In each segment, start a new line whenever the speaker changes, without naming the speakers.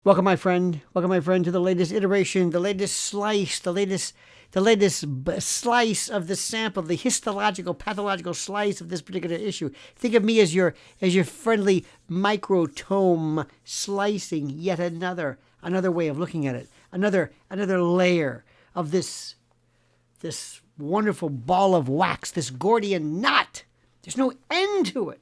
Welcome, my friend. Welcome, my friend, to the latest iteration, the latest slice, the latest slice of the sample, the histological, pathological slice of this particular issue. Think of me as your friendly microtome slicing yet another way of looking at it, another layer of this wonderful ball of wax, this Gordian knot. There's no end to it.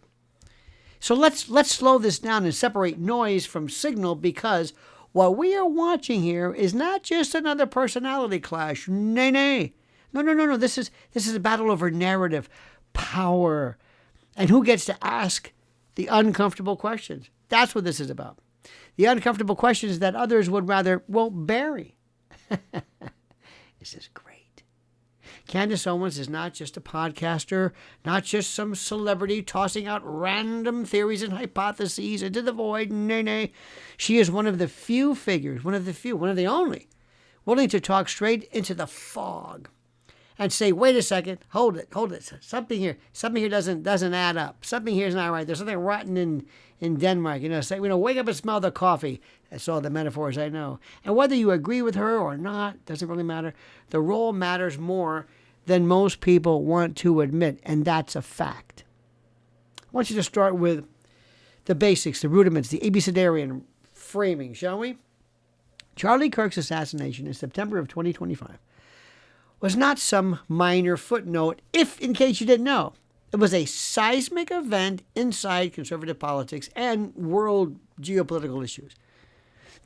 So let's slow this down and separate noise from signal, because what we are watching here is not just another personality clash. Nay. No. This is a battle over narrative, power, and who gets to ask the uncomfortable questions. That's what this is about. The uncomfortable questions that others would rather, bury. This is great. Candace Owens is not just a podcaster, not just some celebrity tossing out random theories and hypotheses into the void. Nay. She is one of the few figures, one of the only, willing to talk straight into the fog and say, wait a second, hold it. Something here doesn't add up. Something here is not right. There's something rotten in Denmark. Wake up and smell the coffee. That's all the metaphors I know. And whether you agree with her or not, doesn't really matter. The role matters more than most people want to admit, and that's a fact. I want you to start with the basics, the rudiments, the abecedarian framing, shall we? Charlie Kirk's assassination in September of 2025 was not some minor footnote, in case you didn't know. It was a seismic event inside conservative politics and world geopolitical issues.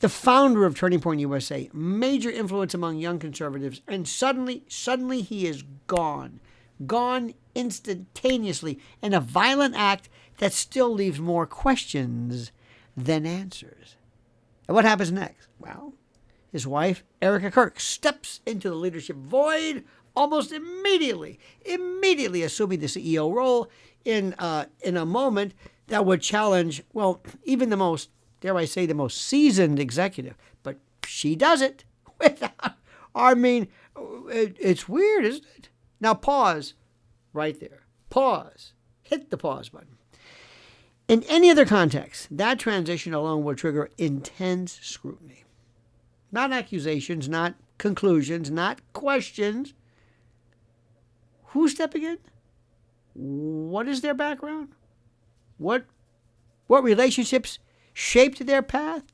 The founder of Turning Point USA, major influence among young conservatives, and suddenly he is gone instantaneously in a violent act that still leaves more questions than answers. And what happens next? Well, his wife, Erika Kirk, steps into the leadership void almost immediately assuming the CEO role in a moment that would challenge, even the most, dare I say, the most seasoned executive. But she does it without, it's weird, isn't it? Now pause right there. Pause. Hit the pause button. In any other context, that transition alone would trigger intense scrutiny. Not accusations, not conclusions, not questions. Who's stepping in? What is their background? What relationships shaped their path?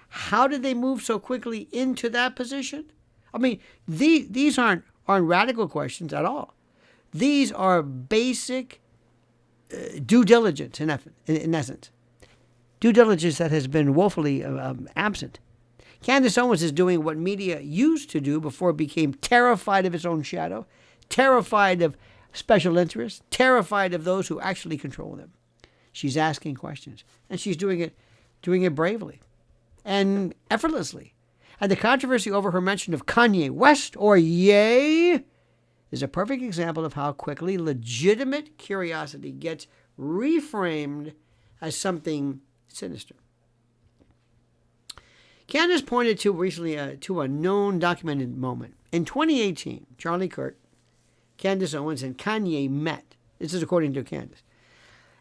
How did they move so quickly into that position? These aren't radical questions at all. These are basic due diligence, in essence. Due diligence that has been woefully absent. Candace Owens is doing what media used to do before it became terrified of its own shadow, terrified of special interests, terrified of those who actually control them. She's asking questions, and she's doing it bravely and effortlessly. And the controversy over her mention of Kanye West, or Ye, is a perfect example of how quickly legitimate curiosity gets reframed as something sinister. Candace pointed to recently to a known documented moment. In 2018, Charlie Kirk, Candace Owens, and Kanye met. This is according to Candace.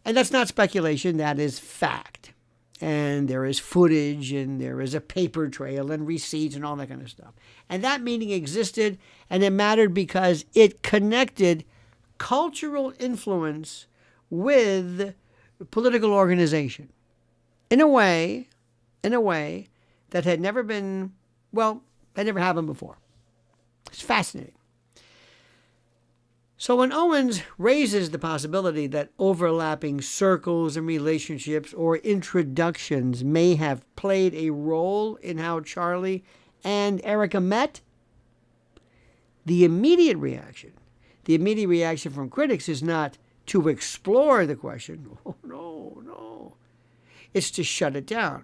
And that's not speculation, that is fact. And there is footage, and there is a paper trail, and receipts, and all that kind of stuff. And that meeting existed, and it mattered because it connected cultural influence with political organization in a way that had never been, had never happened before. It's fascinating. So when Owens raises the possibility that overlapping circles and relationships or introductions may have played a role in how Charlie and Erika met, the immediate reaction from critics is not to explore the question. Oh, no. It's to shut it down,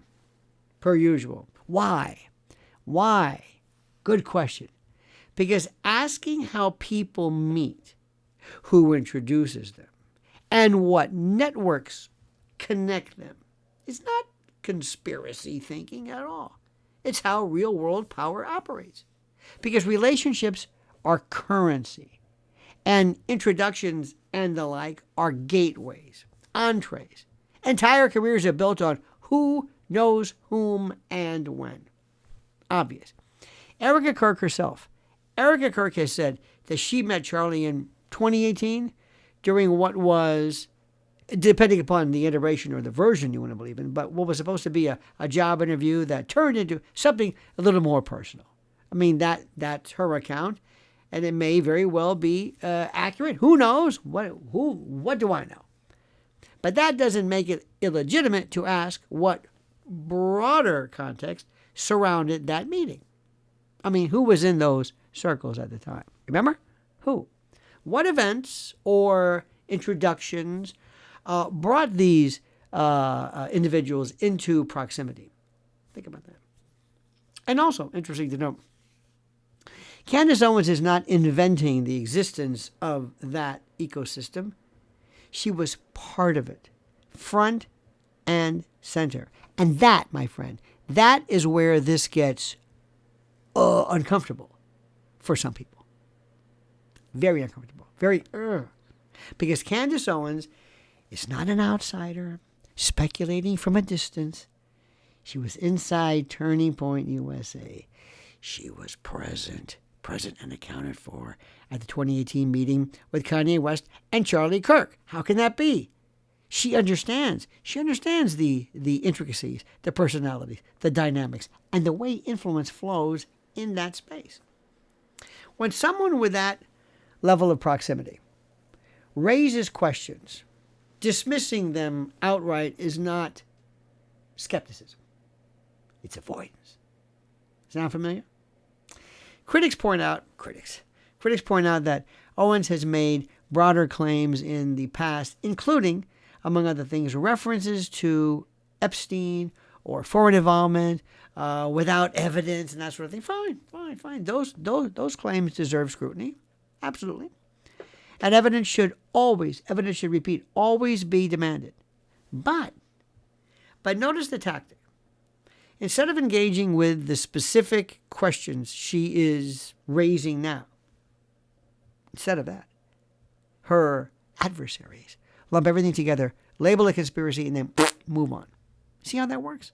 per usual. Why? Good question. Because asking how people meet, who introduces them, and what networks connect them is not conspiracy thinking at all. It's how real-world power operates. Because relationships are currency, and introductions and the like are gateways, entrees. Entire careers are built on who knows whom and when. Obvious. Erika Kirk herself. Erika Kirk has said that she met Charlie in 2018 during what was, depending upon the iteration or the version you want to believe in, but what was supposed to be a job interview that turned into something a little more personal. I mean, that's her account, and it may very well be accurate. Who knows? What do I know? But that doesn't make it illegitimate to ask what broader context surrounded that meeting. I mean, who was in those circles at the time? Remember? Who? What events or introductions brought these individuals into proximity? Think about that. And also, interesting to note, Candace Owens is not inventing the existence of that ecosystem. She was part of it, front and center. And that, my friend, that is where this gets uncomfortable for some people. Very uncomfortable. Because Candace Owens is not an outsider speculating from a distance. She was inside Turning Point USA. She was present and accounted for at the 2018 meeting with Kanye West and Charlie Kirk. How can that be? She understands. She understands the intricacies, the personalities, the dynamics, and the way influence flows in that space. When someone with that level of proximity raises questions, dismissing them outright is not skepticism. It's avoidance. Sound familiar? Critics point out that Owens has made broader claims in the past, including, among other things, references to Epstein or foreign involvement without evidence and that sort of thing. Fine. Those claims deserve scrutiny. Absolutely. And evidence should always be demanded. But notice the tactic. Instead of engaging with the specific questions she is raising now, instead of that, her adversaries lump everything together, label a conspiracy, and then move on. See how that works?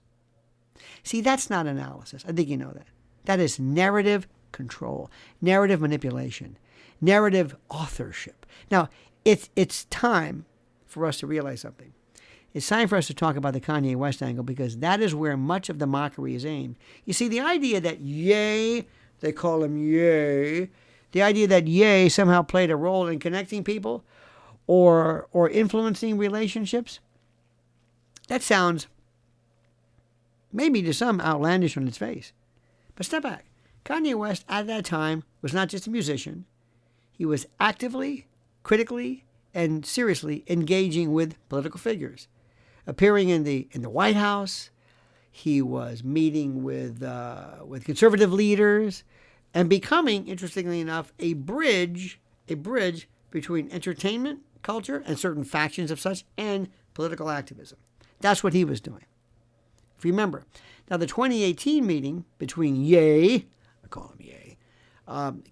See, that's not analysis. I think you know that. That is narrative control, narrative manipulation, narrative authorship. Now, it's time for us to realize something. It's time for us to talk about the Kanye West angle because that is where much of the mockery is aimed. You see, the idea that Ye, they call him Ye, the idea that Ye somehow played a role in connecting people or influencing relationships, that sounds maybe to some outlandish on its face. But step back. Kanye West at that time was not just a musician. He was actively, critically, and seriously engaging with political figures. Appearing in the White House, he was meeting with conservative leaders, and becoming, interestingly enough, a bridge between entertainment culture and certain factions of such and political activism. That's what he was doing. If you remember, now the 2018 meeting between Ye, I call him Ye,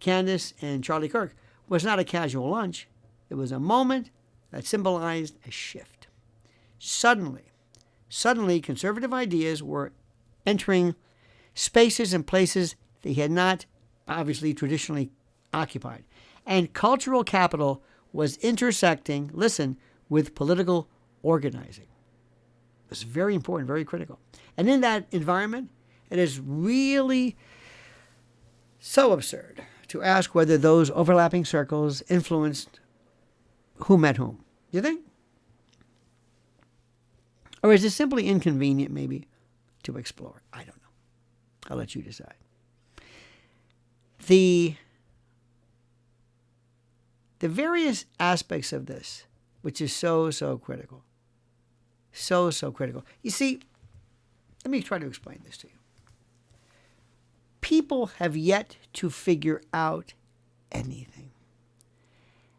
Candace and Charlie Kirk was not a casual lunch. It was a moment that symbolized a shift. Suddenly, conservative ideas were entering spaces and places they had not obviously traditionally occupied. And cultural capital was intersecting, listen, with political organizing. It was very important, very critical. And in that environment, it is really so absurd to ask whether those overlapping circles influenced who met whom. Do you think? Or is it simply inconvenient, maybe, to explore? I don't know. I'll let you decide. The various aspects of this, which is so critical. So critical. You see, let me try to explain this to you. People have yet to figure out anything.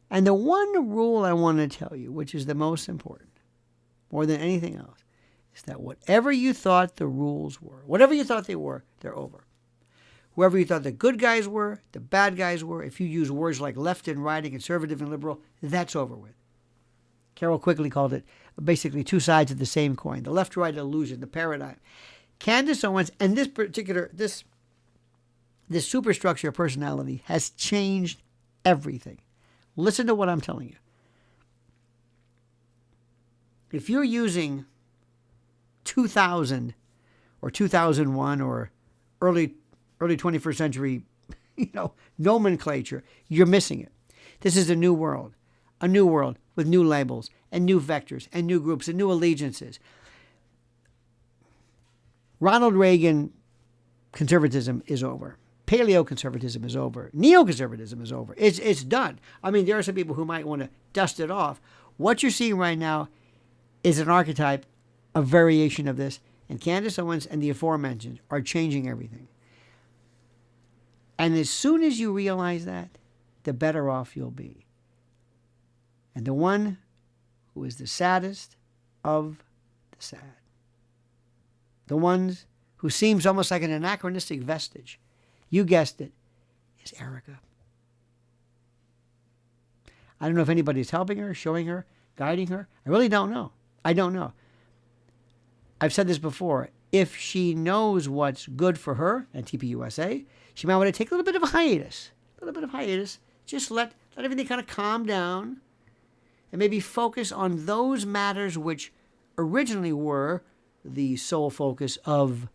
And the one rule I want to tell you, which is the most important, more than anything else, is that whatever you thought the rules were, whatever you thought they were, they're over. Whoever you thought the good guys were, the bad guys were, if you use words like left and right and conservative and liberal, that's over with. Carol quickly called it basically two sides of the same coin, the left-right illusion, the paradigm. Candace Owens and this superstructure of personality has changed everything. Listen to what I'm telling you. If you're using 2000 or 2001 or early 21st century, nomenclature, you're missing it. This is a new world with new labels and new vectors and new groups and new allegiances. Ronald Reagan conservatism is over. Paleoconservatism is over. Neoconservatism is over. It's done. I mean, there are some people who might want to dust it off. What you're seeing right now is an archetype, a variation of this, and Candace Owens and the aforementioned are changing everything. And as soon as you realize that, the better off you'll be. And the one who is the saddest of the sad, the ones who seems almost like an anachronistic vestige, you guessed it, is Erika. I don't know if anybody's helping her, showing her, guiding her. I really don't know. I don't know. I've said this before. If she knows what's good for her and TPUSA, she might want to take a little bit of a hiatus. Just let everything kind of calm down and maybe focus on those matters which originally were the sole focus of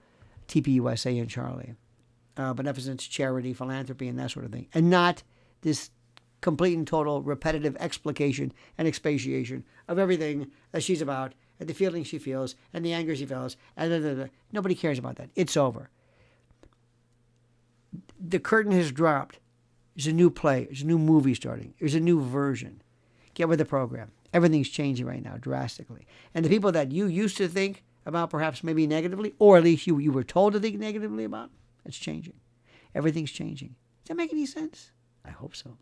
TPUSA and Charlie. Beneficence, charity, philanthropy, and that sort of thing. And not this complete and total repetitive explication and expatiation of everything that she's about and the feelings she feels and the anger she feels. And nobody cares about that. It's over. The curtain has dropped. There's a new play. There's a new movie starting. There's a new version. Get with the program. Everything's changing right now drastically. And the people that you used to think about perhaps maybe negatively, or at least you were told to think negatively about, it's changing. Everything's changing. Does that make any sense? I hope so.